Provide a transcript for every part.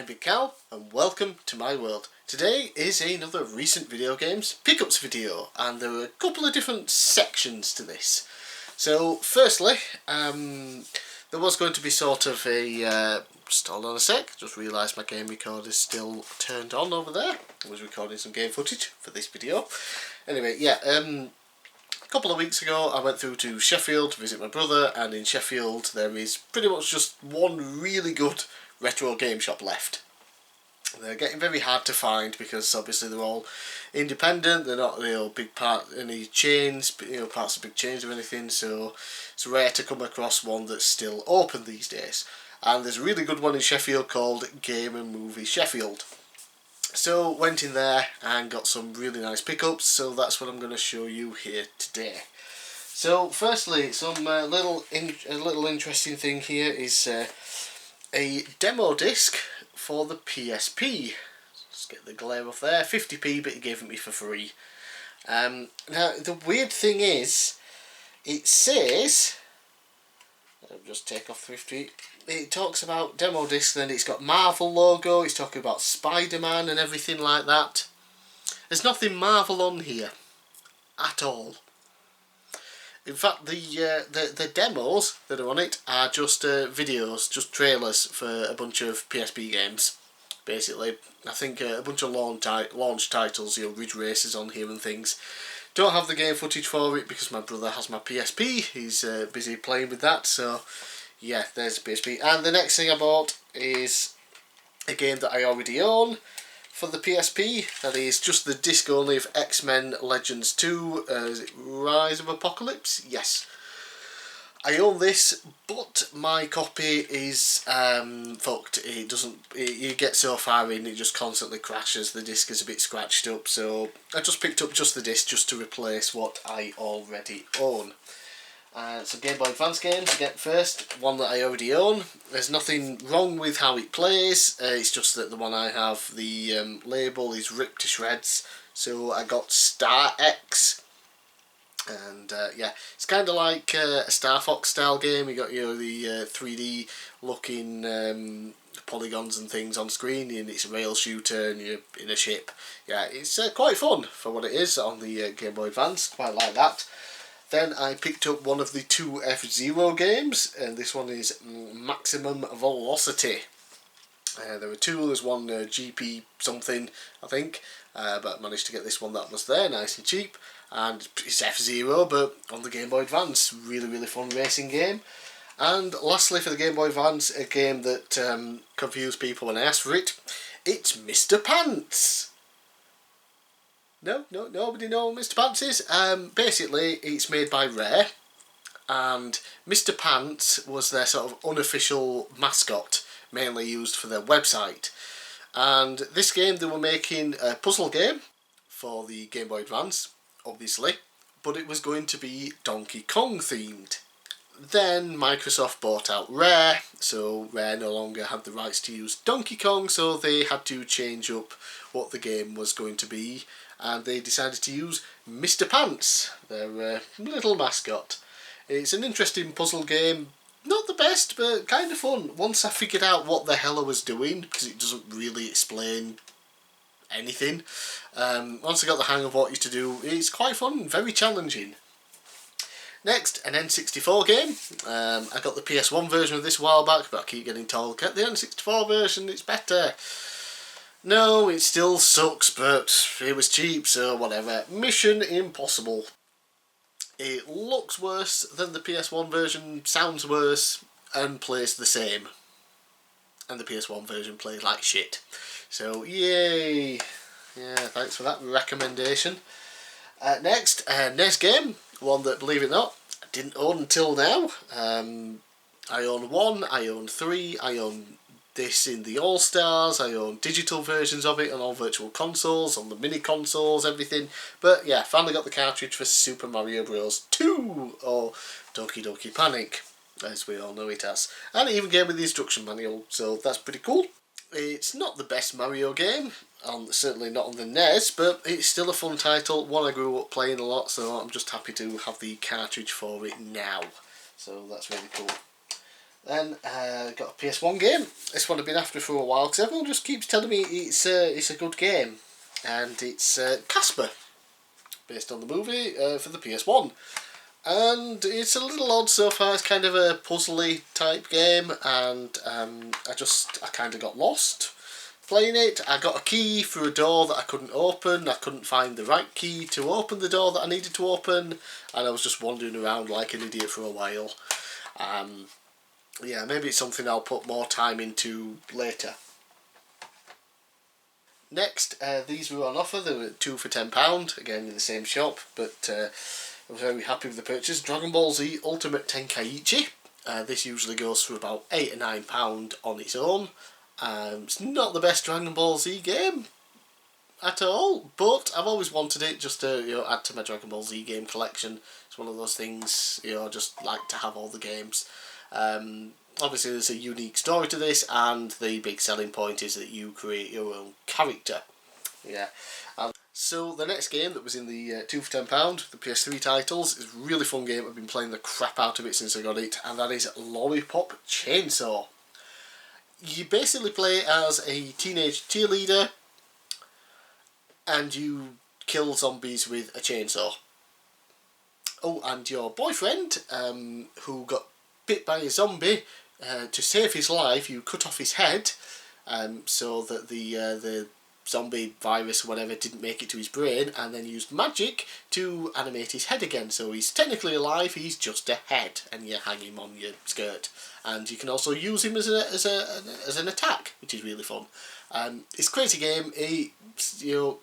Big Cal, and welcome to my world. Today is another recent video games pickups video, and there are a couple of different sections to this. So firstly, there was going to be sort of a, just hold on a sec, just realised my game recorder is still turned on over there. I was recording some game footage for this video. Anyway, yeah, a couple of weeks ago I went through to Sheffield to visit my brother, and in Sheffield there is pretty much just one really good retro game shop left. They're getting very hard to find because obviously they're all independent, they're not big part any chains, parts of big chains or anything, so it's rare to come across one that's still open these days. And there's a really good one in Sheffield called Game and Movie Sheffield. So went in there and got some really nice pickups, so that's what I'm going to show you here today. So firstly, some little interesting thing here is a demo disc for the PSP. Let's get the glare off there. 50p, but he gave it me for free. Now the weird thing is, it says, I'll just take off the 50. It talks about demo disc, then it's got Marvel logo. It's talking about Spider-Man and everything like that. There's nothing Marvel on here at all. In fact, the demos that are on it are just videos, just trailers for a bunch of PSP games. Basically, I think a bunch of launch titles, Ridge Racer's on here and things. Don't have the game footage for it because my brother has my PSP. He's busy playing with that, so yeah, there's PSP. And the next thing I bought is a game that I already own for the PSP. That is just the disc only of X-Men Legends 2, is it Rise of Apocalypse? Yes. I own this, but my copy is fucked. You get so far in, it just constantly crashes. The disc is a bit scratched up, so I just picked up just the disc just to replace what I already own. So Game Boy Advance games again first, one that I already own. There's nothing wrong with how it plays, it's just that the one I have, the label is ripped to shreds, so I got Star X. And yeah, it's kind of like a Star Fox style game. You got the 3D looking polygons and things on screen, and it's a rail shooter and you're in a ship. Yeah, it's quite fun for what it is on the Game Boy Advance, quite like that. Then I picked up one of the two f-zeo games, and this one is Maximum Velocity. There were two, there's one GP something I think, but I managed to get this one that was there, nice and cheap. And it's f-zeo, but on the Game Boy Advance. Really fun racing game. And lastly for the Game Boy Advance, a game that confused people when I asked for it. It's Mr. Pants. No, nobody knows what Mr. Pants is. Basically, it's made by Rare, and Mr. Pants was their sort of unofficial mascot, mainly used for their website. And this game, they were making a puzzle game for the Game Boy Advance, obviously, but it was going to be Donkey Kong themed. Then Microsoft bought out Rare, so Rare no longer had the rights to use Donkey Kong, so they had to change up what the game was going to be, and they decided to use Mr. Pants, their little mascot. It's an interesting puzzle game, not the best, but kind of fun. Once I figured out what the hell I was doing, because it doesn't really explain anything, once I got the hang of what you to do, it's quite fun, very challenging. Next, an N64 game. I got the PS1 version of this a while back, but I keep getting told, get the N64 version, it's better. No, it still sucks, but it was cheap, so whatever. Mission Impossible. It looks worse than the PS1 version, sounds worse, and plays the same. And the PS1 version played like shit. So, yay! Yeah, thanks for that recommendation. Next, NES game. One that, believe it or not, I didn't own until now. I own 1, I own 3, I own this in the All-Stars, I own digital versions of it on all virtual consoles, on the mini consoles, everything. But yeah, finally got the cartridge for Super Mario Bros. 2, or Doki Doki Panic, as we all know it as. And it even came with the instruction manual, so that's pretty cool. It's not the best Mario game, certainly not on the NES, but it's still a fun title, one I grew up playing a lot, so I'm just happy to have the cartridge for it now. So that's really cool. Then got a PS1 game. This one I've been after for a while because everyone just keeps telling me it's a good game, and it's Casper, based on the movie for the PS1. And it's a little odd so far. It's kind of a puzzly type game, and I kind of got lost playing it. I got a key for a door that I couldn't open. I couldn't find the right key to open the door that I needed to open, and I was just wandering around like an idiot for a while. Yeah, maybe it's something I'll put more time into later. Next, these were on offer. They were 2 for £10, again in the same shop, but I was very happy with the purchase. Dragon Ball Z Ultimate Tenkaichi. This usually goes for about £8 or £9 on its own. It's not the best Dragon Ball Z game at all, but I've always wanted it just to add to my Dragon Ball Z game collection. It's one of those things, I just like to have all the games. Obviously there's a unique story to this, and the big selling point is that you create your own character. Yeah. So the next game that was in the 2 for £10, the PS3 titles, is a really fun game. I've been playing the crap out of it since I got it, and that is Lollipop Chainsaw. You basically play as a teenage cheerleader, and you kill zombies with a chainsaw. Oh, and your boyfriend, who got bit by a zombie, to save his life, you cut off his head, so that the zombie virus or whatever didn't make it to his brain, and then used magic to animate his head again. So he's technically alive, he's just a head, and you hang him on your skirt. And you can also use him as an attack, which is really fun. It's a crazy game. It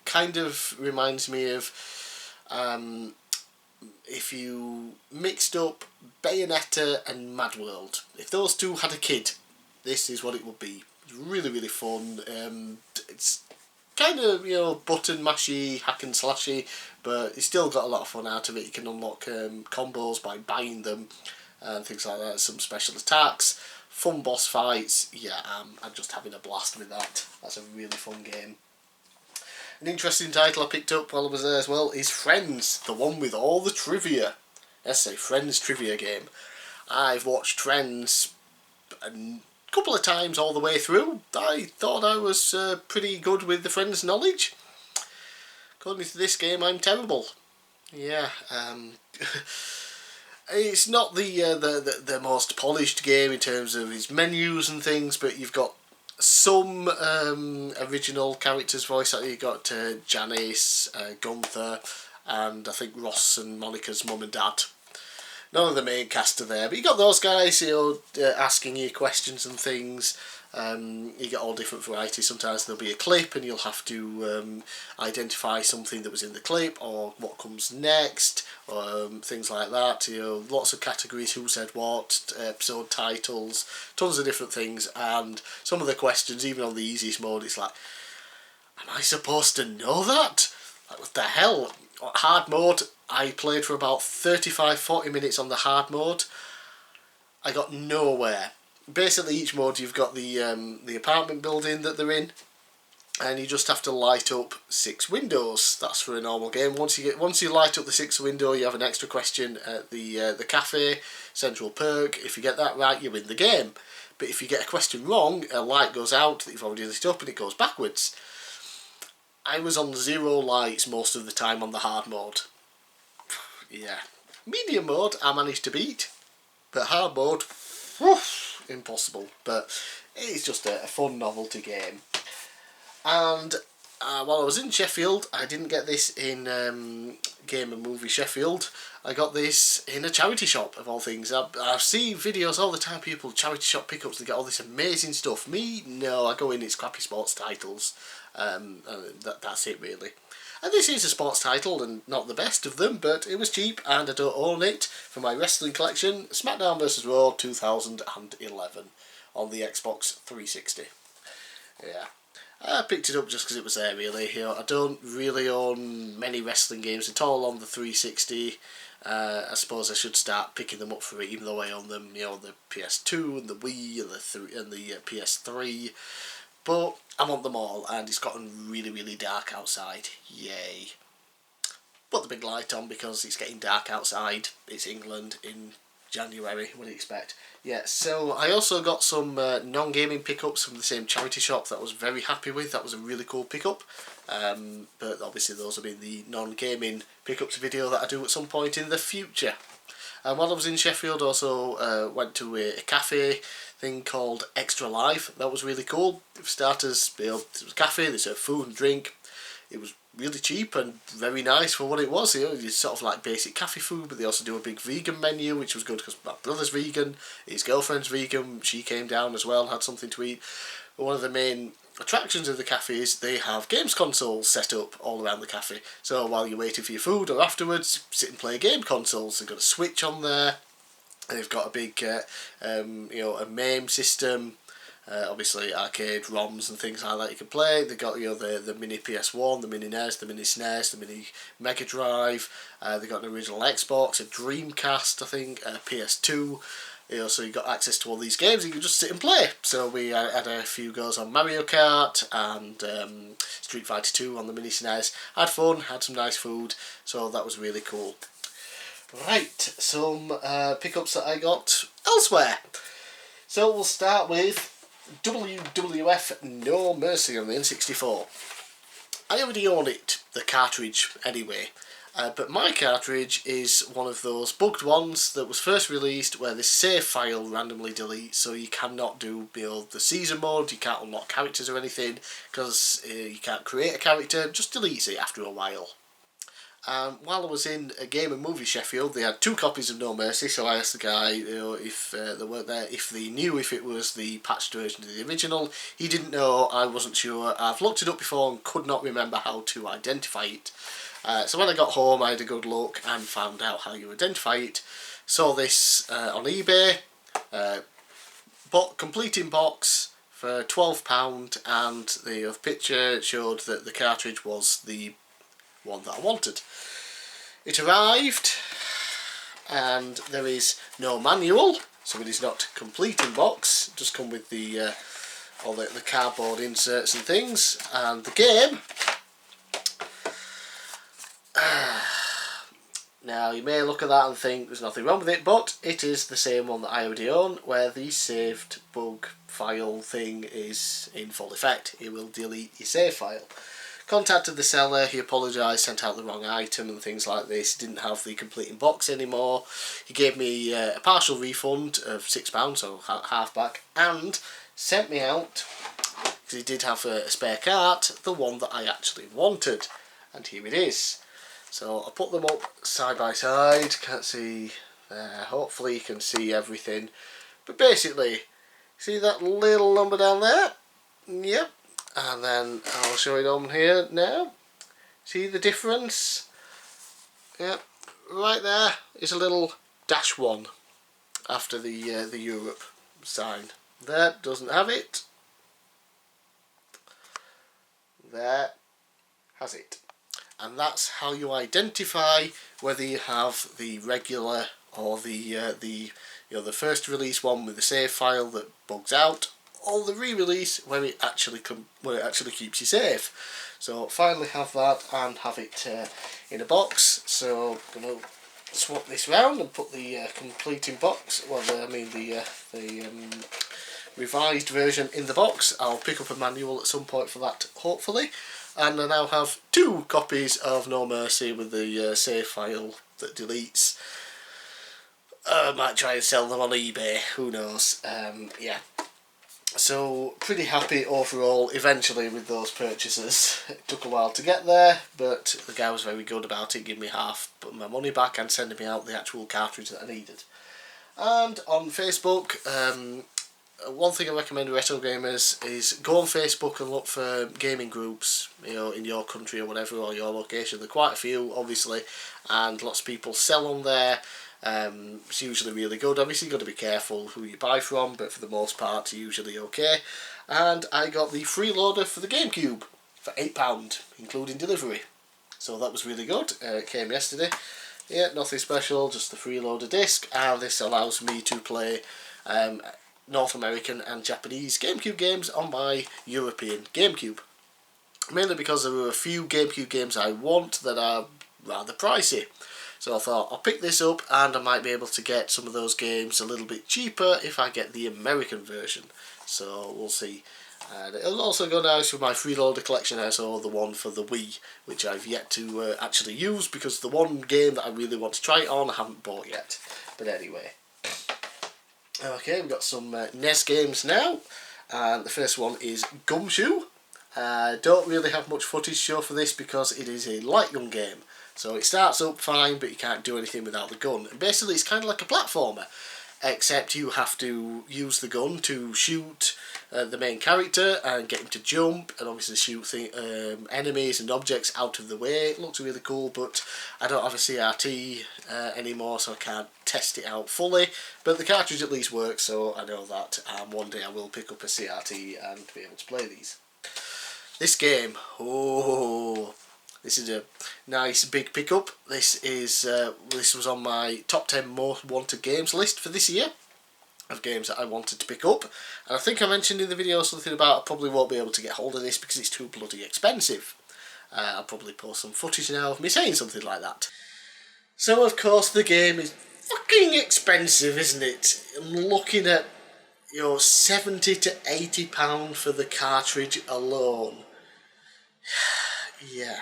kind of reminds me of if you mixed up Bayonetta and Mad World. If those two had a kid, this is what it would be. It's really, really fun. It's kind of, button mashy, hack and slashy, but it's still got a lot of fun out of it. You can unlock combos by buying them and things like that. Some special attacks, fun boss fights. Yeah, I'm just having a blast with that. That's a really fun game. An interesting title I picked up while I was there as well is Friends, the one with all the trivia. Let's say Friends trivia game. I've watched Friends a couple of times all the way through. I thought I was pretty good with the Friends knowledge. According to this game, I'm terrible. Yeah, it's not the most polished game in terms of its menus and things, but you've got some original characters voiced. You've got Janice, Gunther, and I think Ross and Monica's mum and dad. None of the main cast are there, but you got those guys, asking you questions and things. You get all different varieties. Sometimes there'll be a clip and you'll have to identify something that was in the clip or what comes next, or things like that. Lots of categories, who said what, episode titles, tons of different things. And some of the questions, even on the easiest mode, it's like, am I supposed to know that? Like, what the hell? Hard mode, I played for about 35-40 minutes on the hard mode. I got nowhere. Basically, each mode you've got the apartment building that they're in, and you just have to light up 6 windows. That's for a normal game. Once you light up the 6th window, you have an extra question at the cafe, central perk. If you get that right, you win the game. But if you get a question wrong, a light goes out that you've already lit up and it goes backwards. I was on 0 lights most of the time on the hard mode. Yeah. Medium mode I managed to beat, but hard mode, impossible. But it's just a fun novelty game. And while I was in Sheffield, I didn't get this in Game and Movie Sheffield. I got this in a charity shop, of all things. I see videos all the time, people, charity shop pickups, they get all this amazing stuff. Me, no, I go in, it's crappy sports titles. That's it, really. And this is a sports title, and not the best of them, but it was cheap, and I don't own it. For my wrestling collection, SmackDown vs. Raw 2011 on the Xbox 360. Yeah. I picked it up just because it was there, really. I don't really own many wrestling games at all on the 360. I suppose I should start picking them up for it, even though I own them, the PS2 and the Wii and the PS3. But I want them all, and it's gotten really, really dark outside. Yay. Put the big light on because it's getting dark outside. It's England in January, what do you expect? Yeah, so I also got some non-gaming pickups from the same charity shop that I was very happy with. That was a really cool pickup. But obviously those will be the non-gaming pickups video that I do at some point in the future. And while I was in Sheffield, also went to a cafe thing called Extra Life. That was really cool. For starters, it was a cafe, they served food and drink. It was really cheap and very nice for what it was. It's sort of like basic cafe food, but they also do a big vegan menu, which was good because my brother's vegan, his girlfriend's vegan, she came down as well and had something to eat. But one of the main attractions of the cafe is they have games consoles set up all around the cafe. So while you're waiting for your food or afterwards, sit and play game consoles. They've got a Switch on there. They've got a big, a MAME system. Obviously arcade ROMs and things like that you can play. They've got the mini PS1, the mini NES, the mini SNES, the mini Mega Drive. They've got an original Xbox, a Dreamcast, I think, a PS2. So you got access to all these games. You can just sit and play. So we had a few goes on Mario Kart and Street Fighter 2 on the mini SNES. Had fun, had some nice food. So that was really cool. Right, some pickups that I got elsewhere. So we'll start with WWF No Mercy on the N64. I already own it, the cartridge anyway, but my cartridge is one of those bugged ones that was first released where the save file randomly deletes, so you cannot do the season mode, you can't unlock characters or anything, because you can't create a character, it just deletes it after a while. While I was in a game and movie Sheffield, they had 2 copies of No Mercy, so I asked the guy if they weren't there, if they knew if it was the patched version of the original. He didn't know, I wasn't sure. I've looked it up before and could not remember how to identify it. So when I got home I had a good look and found out how you identify it. Saw this on eBay, bought complete in box for £12, and the picture showed that the cartridge was the one that I wanted. It arrived and there is no manual, so it is not complete in box. It just come with the all the cardboard inserts and things, and the game. Now you may look at that and think there's nothing wrong with it, but it is the same one that I already own, where the saved bug file thing is in full effect. It will delete your save file. Contacted the seller, he apologised, sent out the wrong item and things like this, didn't have the complete in box anymore. He gave me a partial refund of £6, so half back, and sent me out, because he did have a spare cart, the one that I actually wanted, and here it is. So I put them up side by side, can't see there, hopefully you can see everything, but basically, see that little number down there? Yep. And then I'll show it on here now. See the difference? Yep, right there is a little -1 after the Europe sign. There, doesn't have it. There, has it. And that's how you identify whether you have the regular or the first release one with the save file that bugs out, or the re-release where it actually keeps you safe. So finally have that and have it in a box. So I'm going to swap this round and put the complete in box. Well, the revised version in the box. I'll pick up a manual at some point for that, hopefully. And I now have 2 copies of No Mercy with the save file that deletes. I might try and sell them on eBay. Who knows? Yeah. So pretty happy overall eventually with those purchases. It took a while to get there, but the guy was very good about it, giving me half my money back and sending me out the actual cartridge that I needed. And on Facebook, one thing I recommend to retro gamers is go on Facebook and look for gaming groups, in your country or whatever, or your location. There are quite a few, obviously, and lots of people sell on there. It's usually really good. Obviously you've got to be careful who you buy from, but for the most part it's usually okay. And I got the freeloader for the GameCube for £8, including delivery. So that was really good. It came yesterday. Yeah, nothing special, just the freeloader disc, and this allows me to play North American and Japanese GameCube games on my European GameCube. Mainly because there are a few GameCube games I want that are rather pricey. So I thought I'll pick this up, and I might be able to get some of those games a little bit cheaper if I get the American version. So we'll see. And it'll also go nice with my freeloader collection. I saw the one for the Wii, which I've yet to actually use, because the one game that I really want to try it on I haven't bought yet. But anyway. Okay, we've got some NES games now. And the first one is Gumshoe. Don't really have much footage to show for this because it is a light gun game. So it starts up fine, but you can't do anything without the gun. And basically it's kind of like a platformer, except you have to use the gun to shoot the main character and get him to jump, and obviously shoot enemies and objects out of the way. It looks really cool, but I don't have a CRT anymore, so I can't test it out fully. But the cartridge at least works, so I know that one day I will pick up a CRT and be able to play these. This game, oh, this is a nice big pickup. This was on my top 10 most wanted games list for this year, of games that I wanted to pick up. And I think I mentioned in the video something about I probably won't be able to get hold of this because it's too bloody expensive. I'll probably post some footage now of me saying something like that. So of course the game is fucking expensive, isn't it? I'm looking at, you know, £70 to £80 for the cartridge alone. Yeah.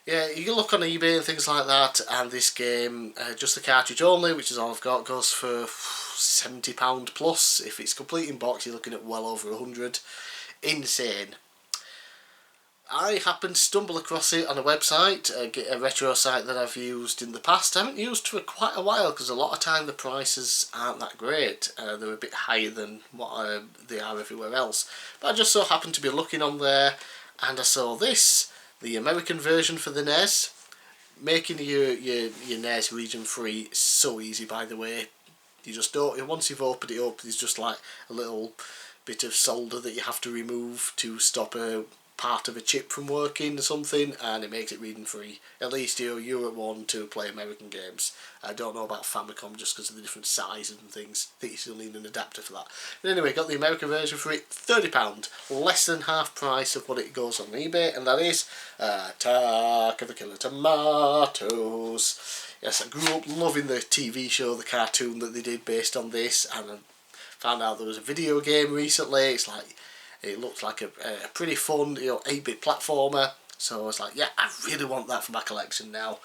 Yeah, you can look on eBay and things like that, and this game, just the cartridge only, which is all I've got, goes for £70 plus. If it's complete in box, you're looking at well over 100. Insane. I happened to stumble across it on a website, a retro site that I've used in the past. I haven't used for quite a while because a lot of time the prices aren't that great. They're a bit higher than what they are everywhere else. But I just so happened to be looking on there, and I saw this, the American version for the NES. Making your NES region free is so easy, by the way. You just don't, once you've opened it up, there's just like a little bit of solder that you have to remove to stop a part of a chip from working or something, and it makes it region free. At least you're at one to play American games. I don't know about Famicom just because of the different sizes and things. I think you still need an adapter for that. But anyway, got the American version for it, £30, less than half price of what it goes on eBay, and that is Attack of the Killer Tomatoes. Yes, I grew up loving the TV show, the cartoon that they did based on this, and I found out there was a video game recently. It looks like a pretty fun, 8-bit platformer. So I was like, yeah, I really want that for my collection now.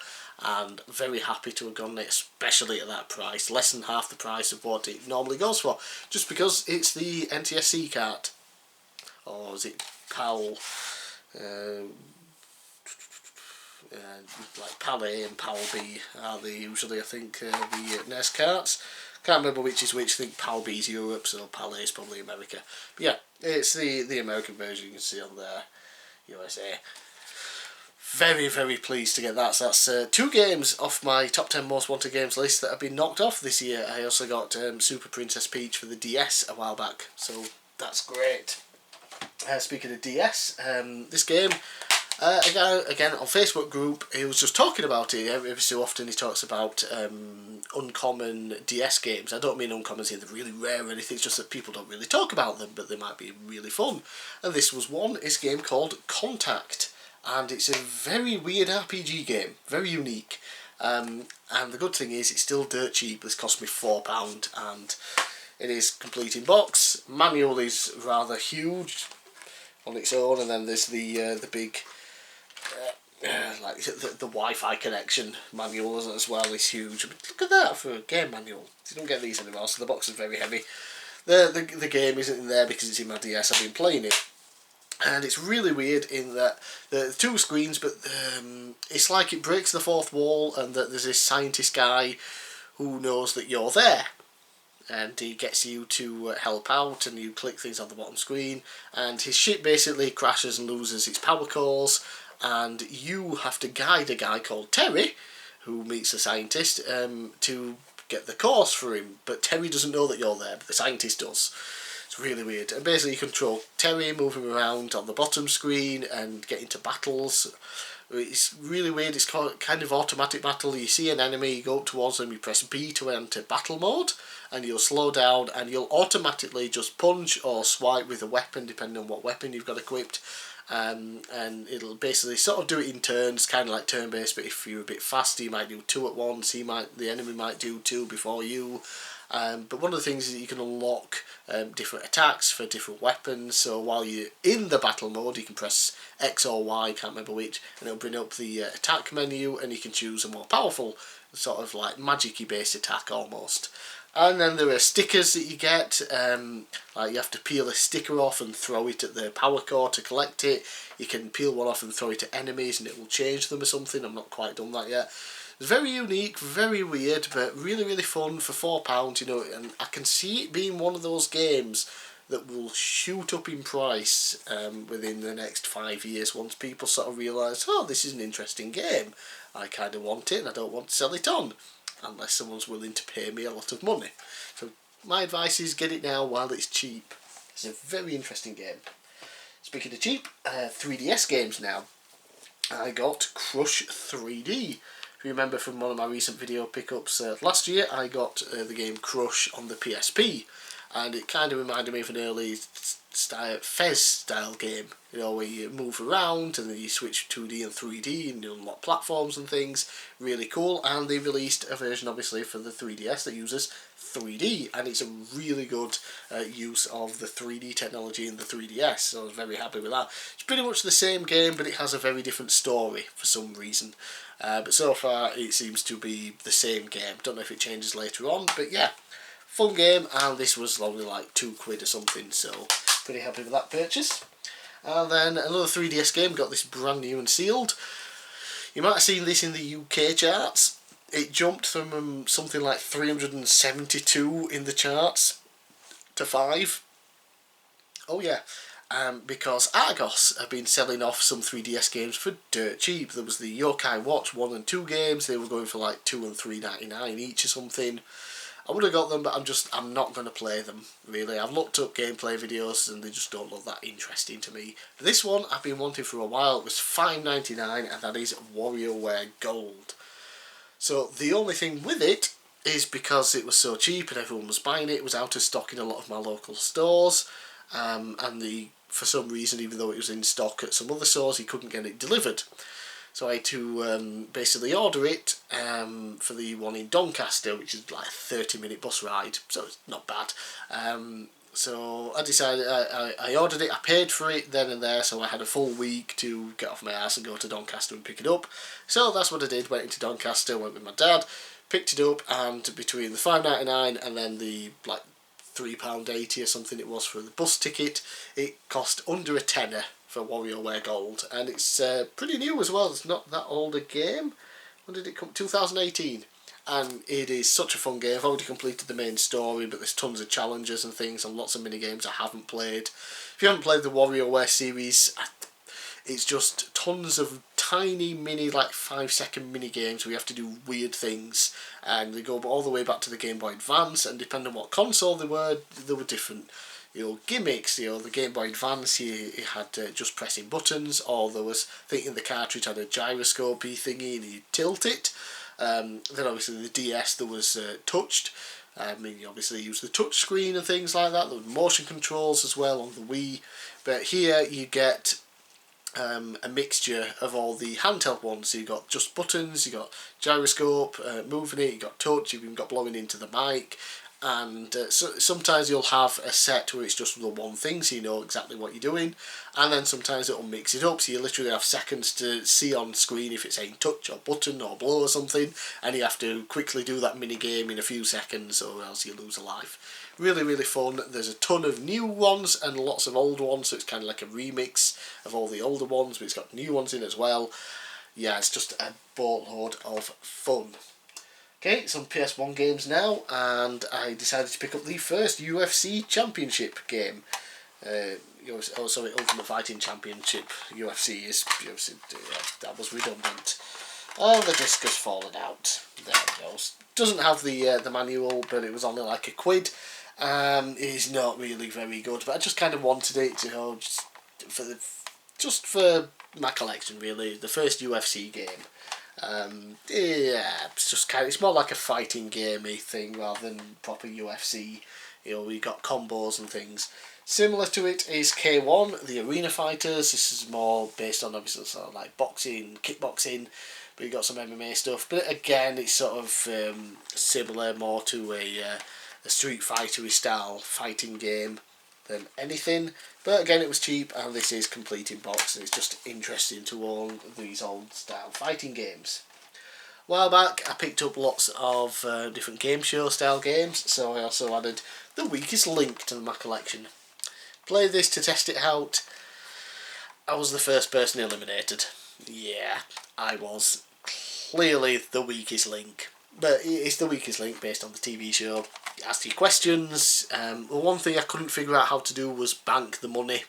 And very happy to have gotten it, especially at that price. Less than half the price of what it normally goes for. Just because it's the NTSC cart. Or is it PAL? Like PAL A and PAL B are the usually, I think, the NES carts. Can't remember which is which. I think PAL B is Europe, so PAL A is probably America. But yeah, it's the American version you can see on there, USA. Very, very pleased to get that. So that's 2 games off my top 10 most wanted games list that have been knocked off this year. I also got Super Princess Peach for the DS a while back, so that's great. Speaking of DS, this game, again on Facebook group, he was just talking about it. Every so often he talks about uncommon DS games. I don't mean uncommon as in they're really rare or anything, it's just that people don't really talk about them, but they might be really fun. And this was one. It's a game called Contact, and it's a very weird RPG game, very unique. And the good thing is it's still dirt cheap. This cost me £4, and it is complete in box. Manual is rather huge on its own, and then there's the big like the Wi-Fi connection manual as well is huge. But look at that for a game manual. You don't get these anymore, so the box is very heavy. The game isn't in there because it's in my DS. I've been playing it, and it's really weird in that the 2 screens, but it's like it breaks the fourth wall, and that there's this scientist guy who knows that you're there, and he gets you to help out, and you click things on the bottom screen, and his ship basically crashes and loses its power cores, and you have to guide a guy called Terry, who meets the scientist, to get the course for him. But Terry doesn't know that you're there, but the scientist does. It's really weird. And basically you control Terry, moving around on the bottom screen and get into battles. It's really weird. It's kind of automatic battle. You see an enemy, you go up towards them, you press B to enter battle mode, and you'll slow down, and you'll automatically just punch or swipe with a weapon, depending on what weapon you've got equipped, and it'll basically sort of do it in turns, kind of like turn-based, but if you're a bit faster you might do 2 at once, the enemy might do 2 before you. But one of the things is that you can unlock different attacks for different weapons, so while you're in the battle mode you can press X or Y, can't remember which, and it'll bring up the attack menu and you can choose a more powerful sort of like magic-y based attack almost. And then there are stickers that you get, like you have to peel a sticker off and throw it at the power core to collect it. You can peel one off and throw it at enemies and it will change them or something. I'm not quite done that yet. It's very unique, very weird, but really, really fun for £4, you know, and I can see it being one of those games that will shoot up in price within the next 5 years once people sort of realise, oh, this is an interesting game. I kind of want it and I don't want to sell it on, unless someone's willing to pay me a lot of money. So my advice is get it now while it's cheap. It's a very interesting game. Speaking of cheap, 3DS games now. I got Crush 3D. If you remember from one of my recent video pickups last year, I got the game Crush on the PSP, and it kind of reminded me of an early Fez style game, you know, where you move around and then you switch 2D and 3D and you unlock platforms and things. Really cool. And they released a version obviously for the 3DS that uses 3D, and it's a really good use of the 3D technology in the 3DS, so I was very happy with that. It's pretty much the same game, but it has a very different story for some reason. But so far it seems to be the same game. Don't know if it changes later on, but yeah, fun game, and this was only like £2 or something, so pretty happy with that purchase. And then another 3DS game, got this brand new and sealed. You might have seen this in the UK charts. It jumped from something like 372 in the charts to 5. Oh yeah. Because Argos have been selling off some 3DS games for dirt cheap. There was the Yokai Watch 1 and 2 games. They were going for like $2 and $3.99 each or something. I would have got them, but I'm not going to play them, really. I've looked up gameplay videos and they just don't look that interesting to me. This one I've been wanting for a while. It was $5.99, and that is WarioWare Gold. So the only thing with it is because it was so cheap and everyone was buying it, it was out of stock in a lot of my local stores, and for some reason, even though it was in stock at some other stores, he couldn't get it delivered. So I had to basically order it for the one in Doncaster, which is like a 30-minute bus ride, so it's not bad. So I decided, I ordered it, I paid for it then and there, so I had a full week to get off my ass and go to Doncaster and pick it up. So that's what I did, went into Doncaster, went with my dad, picked it up, and between the $5.99 and then the like £3.80 or something it was for the bus ticket, it cost under a tenner for WarioWare Gold, and it's pretty new as well. It's not that old a game. When did it come? 2018. And it is such a fun game. I've already completed the main story, but there's tons of challenges and things and lots of mini games I haven't played. If you haven't played the WarioWare series, it's just tons of tiny mini, like 5-second mini games where you have to do weird things, and they go all the way back to the Game Boy Advance, and depending on what console they were different, you know, gimmicks. You know, the Game Boy Advance, you had just pressing buttons, or there was, I think in the cartridge had a gyroscope-y thingy and you tilt it. Then obviously the DS, there was touched. I mean, you obviously use the touch screen and things like that. There were motion controls as well on the Wii, but here you get a mixture of all the handheld ones. So you got just buttons, you got gyroscope, moving it, you got touch, you've even got blowing into the mic. And so sometimes you'll have a set where it's just the one thing, so you know exactly what you're doing, and then sometimes it'll mix it up, so you literally have seconds to see on screen if it's saying touch or button or blow or something, and you have to quickly do that mini game in a few seconds or else you lose a life. Really, really fun. There's a ton of new ones and lots of old ones, so it's kind of like a remix of all the older ones, but it's got new ones in as well. Yeah, it's just a boatload of fun. Okay, some PS1 games now, and I decided to pick up the first UFC Championship game. Ultimate Fighting Championship. UFC is UFC. That was redundant. Oh, the disc has fallen out. There it goes. Doesn't have the manual, but it was only like £1. It's not really very good, but I just kind of wanted it, you know, just for my collection really. The first UFC game. Yeah, it's just it's more like a fighting gamey thing rather than proper UFC. We got combos and things. Similar to it is K1, the Arena Fighters. This is more based on obviously sort of like boxing, kickboxing, but you got some MMA stuff. But again, it's sort of similar more to a Street Fighter style fighting game than anything. But again, it was cheap, and this is complete in box, and it's just interesting to own these old style fighting games. A while back, I picked up lots of different game show style games, so I also added The Weakest Link to my collection. Played this to test it out. I was the first person eliminated. Yeah, I was clearly the weakest link. But it's the weakest link based on the TV show. It asked you questions. The one thing I couldn't figure out how to do was bank the money.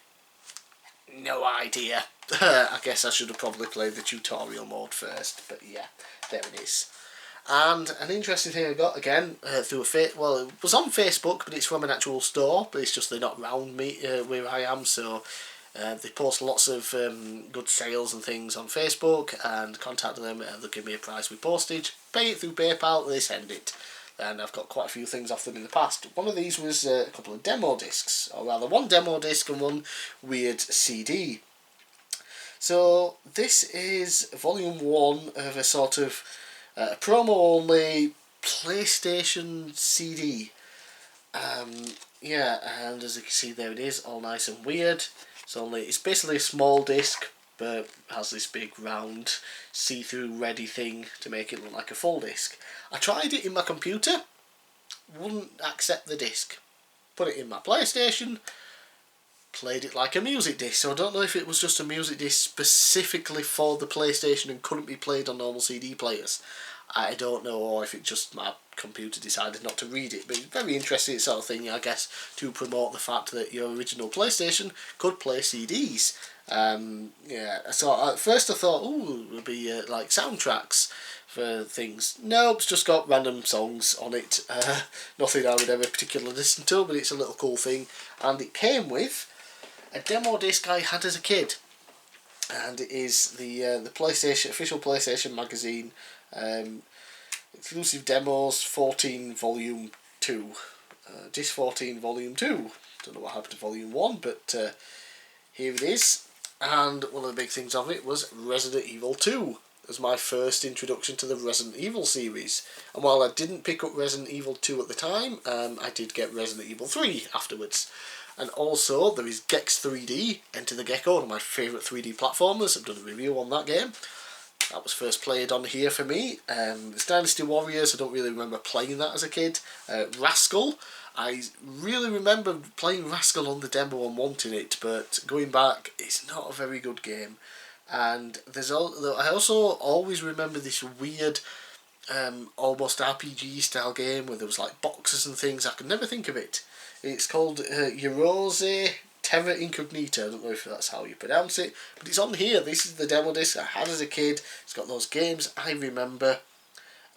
No idea. I guess I should have probably played the tutorial mode first. But yeah, there it is. And an interesting thing I got again through it was on Facebook, but it's from an actual store. But it's just they're not round me where I am, so they post lots of good sales and things on Facebook, and contact them. They'll give me a price with postage. Pay it through PayPal. They send it, and I've got quite a few things off them in the past. One of these was a couple of demo discs, or rather one demo disc and one weird CD. So this is volume 1 of a sort of promo-only PlayStation CD. Yeah, and as you can see there it is, all nice and weird. It's basically a small disc, but has this big round see-through ready thing to make it look like a full disc. I tried it in my computer, wouldn't accept the disc. Put it in my PlayStation, played it like a music disc. So I don't know if it was just a music disc specifically for the PlayStation and couldn't be played on normal CD players. I don't know, or if it just my computer decided not to read it. But it's very interesting sort of thing, I guess, to promote the fact that your original PlayStation could play CDs. Yeah, so at first I thought, ooh, it would be like soundtracks for things. No, it's just got random songs on it. Nothing I would ever particularly listen to, but it's a little cool thing. And it came with a demo disc I had as a kid. And it is the PlayStation official PlayStation magazine. Exclusive demos 14 volume 2. Disc 14 volume 2. Don't know what happened to volume 1, but here it is. And one of the big things of it was Resident Evil 2 as my first introduction to the Resident Evil series. And while I didn't pick up Resident Evil 2 at the time, I did get Resident Evil 3 afterwards. And also there is Gex 3D, Enter the Gecko, one of my favourite 3D platformers. I've done a review on that game. That was first played on here for me. It's Dynasty Warriors, I don't really remember playing that as a kid. Rascal, I really remember playing Rascal on the demo and wanting it, but going back, it's not a very good game. And I also always remember this weird, almost RPG style game where there was like boxes and things. I could never think of it. It's called Eurose Terra Incognita. I don't know if that's how you pronounce it, but it's on here. This is the demo disc I had as a kid. It's got those games I remember.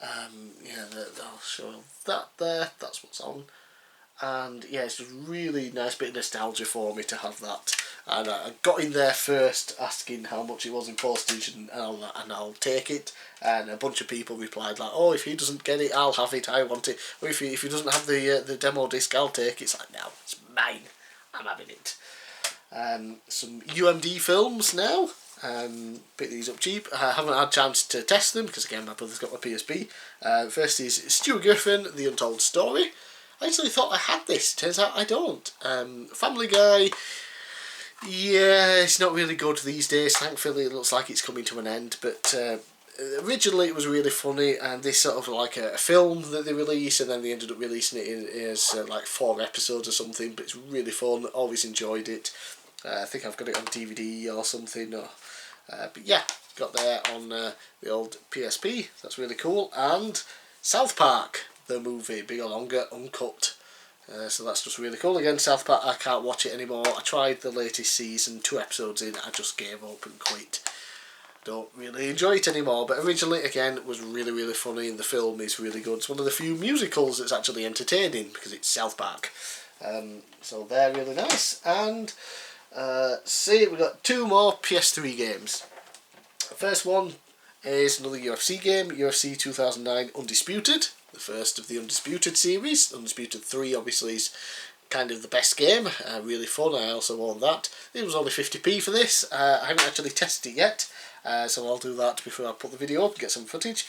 Yeah, I'll show that there. That's what's on. And yeah, it's a really nice bit of nostalgia for me to have that. And I got in there first asking how much it was in postage, and I'll take it. And a bunch of people replied like, oh, if he doesn't get it, I'll have it, I want it. Or if he doesn't have the demo disc, I'll take it. It's like, no, it's mine, I'm having it. Some UMD films now. Pick these up cheap. I haven't had a chance to test them because again my brother's got my PSP. First is Stuart Griffin, The Untold Story. I actually thought I had this, turns out I don't. Family Guy, yeah, it's not really good these days. Thankfully it looks like it's coming to an end, but originally it was really funny, and this sort of like a film that they released, and then they ended up releasing it as like 4 episodes or something, but it's really fun, always enjoyed it. I think I've got it on DVD or something, but yeah, got there on the old PSP, that's really cool. And South Park, the movie, bigger, longer, uncut. So that's just really cool. Again, South Park, I can't watch it anymore. I tried the latest season, 2 episodes in, I just gave up and quit. Don't really enjoy it anymore, but originally, again, it was really, really funny, and the film is really good. It's one of the few musicals that's actually entertaining, because it's South Park. So they're really nice. And, see, we've got 2 more PS3 games. The first one, is another UFC game, UFC 2009 Undisputed, the first of the Undisputed series. Undisputed 3 obviously is kind of the best game, really fun. I also own that. It was only 50p for this. I haven't actually tested it yet, so I'll do that before I put the video up, get some footage.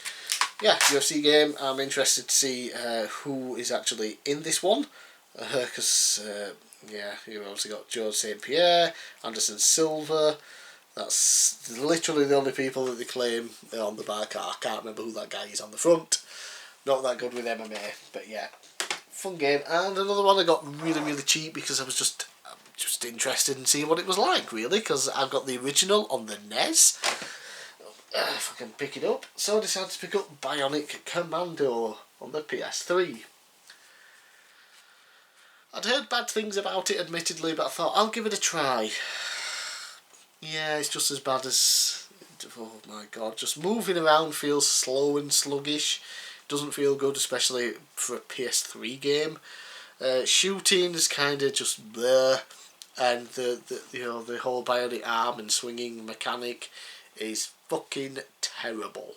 Yeah, UFC game. I'm interested to see who is actually in this one, because yeah, you've obviously got George St. Pierre, Anderson Silva. That's literally the only people that they claim are on the back. I can't remember who that guy is on the front. Not that good with MMA, but yeah, fun game. And another one I got really cheap because I was just interested in seeing what it was like, really, because I've got the original on the NES. If I can pick it up. So I decided to pick up Bionic Commando on the PS3. I'd heard bad things about it, admittedly, but I thought I'll give it a try. Yeah, it's just as bad as... oh my god, just moving around feels slow and sluggish. Doesn't feel good, especially for a PS3 game. Shooting is kind of just bleh, and the whole bionic arm and swinging mechanic is fucking terrible.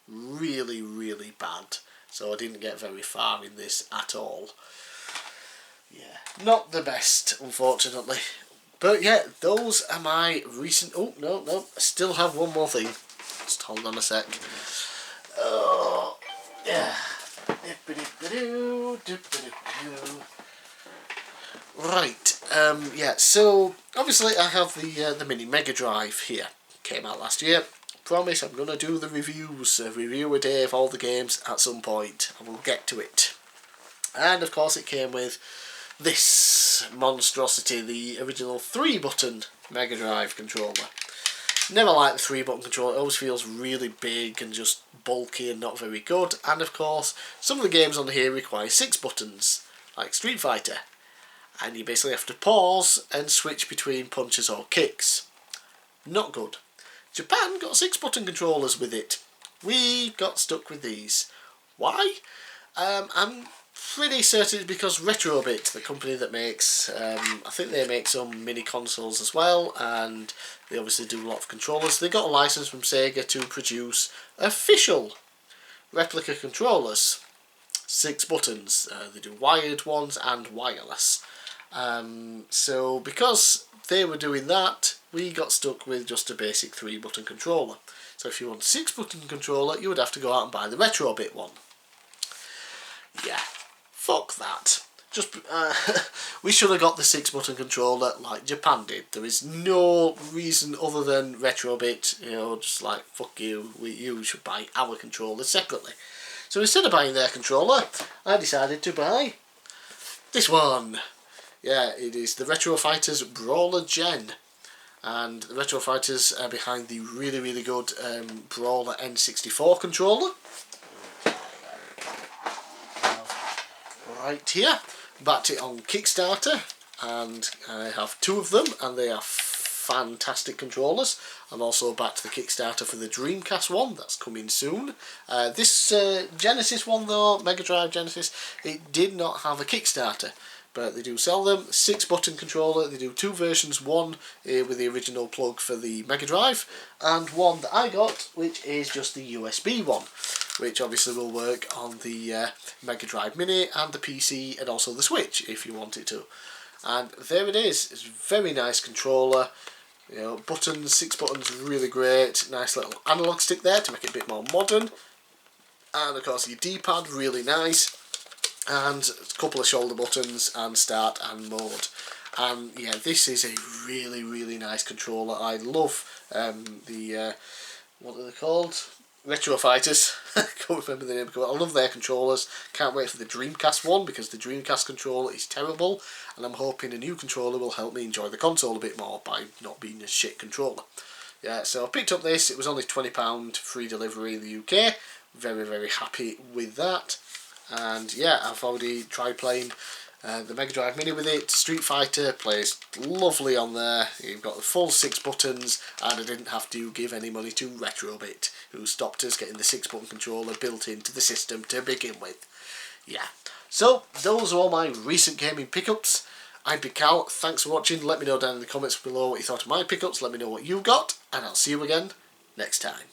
Really bad. So I didn't get very far in this at all. Yeah, not the best, unfortunately. But yeah, those are my recent... oh, no, I still have one more thing. Just hold on a sec. Oh, yeah. Right, yeah, so obviously I have the Mini Mega Drive here. Came out last year. Promise I'm going to do the reviews, a review a day of all the games at some point. I will get to it. And of course it came with this monstrosity, the original 3-button Mega Drive controller. Never liked the 3-button controller, it always feels really big and just bulky and not very good. And of course, some of the games on here require 6 buttons, like Street Fighter. And you basically have to pause and switch between punches or kicks. Not good. Japan got 6-button controllers with it. We got stuck with these. Why? I'm pretty certain it's because Retrobit, the company that makes, I think they make some mini consoles as well, and they obviously do a lot of controllers. They got a license from Sega to produce official replica controllers. 6 buttons. They do wired ones and wireless. So because they were doing that, we got stuck with just a basic 3-button controller. So if you want a 6-button controller, you would have to go out and buy the Retrobit one. Yeah, fuck that. Just we should have got the 6-button controller like Japan did. There is no reason other than Retrobit, you know, just like, fuck you, you should buy our controller separately. So instead of buying their controller, I decided to buy this one. Yeah, it is the Retro Fighters Brawler Gen. And the Retro Fighters are behind the really good Brawler N64 controller. Right here. Backed it on Kickstarter, and I have 2 of them, and they are fantastic controllers. I'm also backed the Kickstarter for the Dreamcast one, that's coming soon. This Genesis one though, Mega Drive Genesis, it did not have a Kickstarter. But they do sell them. 6-button controller. They do 2 versions. One with the original plug for the Mega Drive, and one that I got, which is just the USB one, which obviously will work on the Mega Drive Mini and the PC and also the Switch if you want it to. And there it is. It's a very nice controller. You know, buttons, 6 buttons, really great. Nice little analog stick there to make it a bit more modern. And of course your D-pad, really nice. And a couple of shoulder buttons and start and mode. And yeah, this is a really nice controller. I love the what are they called? Retro Fighters. I can't remember the name. I love their controllers. Can't wait for the Dreamcast one because the Dreamcast controller is terrible, and I'm hoping a new controller will help me enjoy the console a bit more by not being a shit controller. Yeah, so I picked up this. It was only £20 free delivery in the UK. Very happy with that. And yeah, I've already tried playing the Mega Drive Mini with it. Street Fighter plays lovely on there. You've got the full 6 buttons, and I didn't have to give any money to Retrobit, who stopped us getting the 6-button controller built into the system to begin with. Yeah, so those are all my recent gaming pickups. I'm bigcal, thanks for watching. Let me know down in the comments below what you thought of my pickups. Let me know what you got, and I'll see you again next time.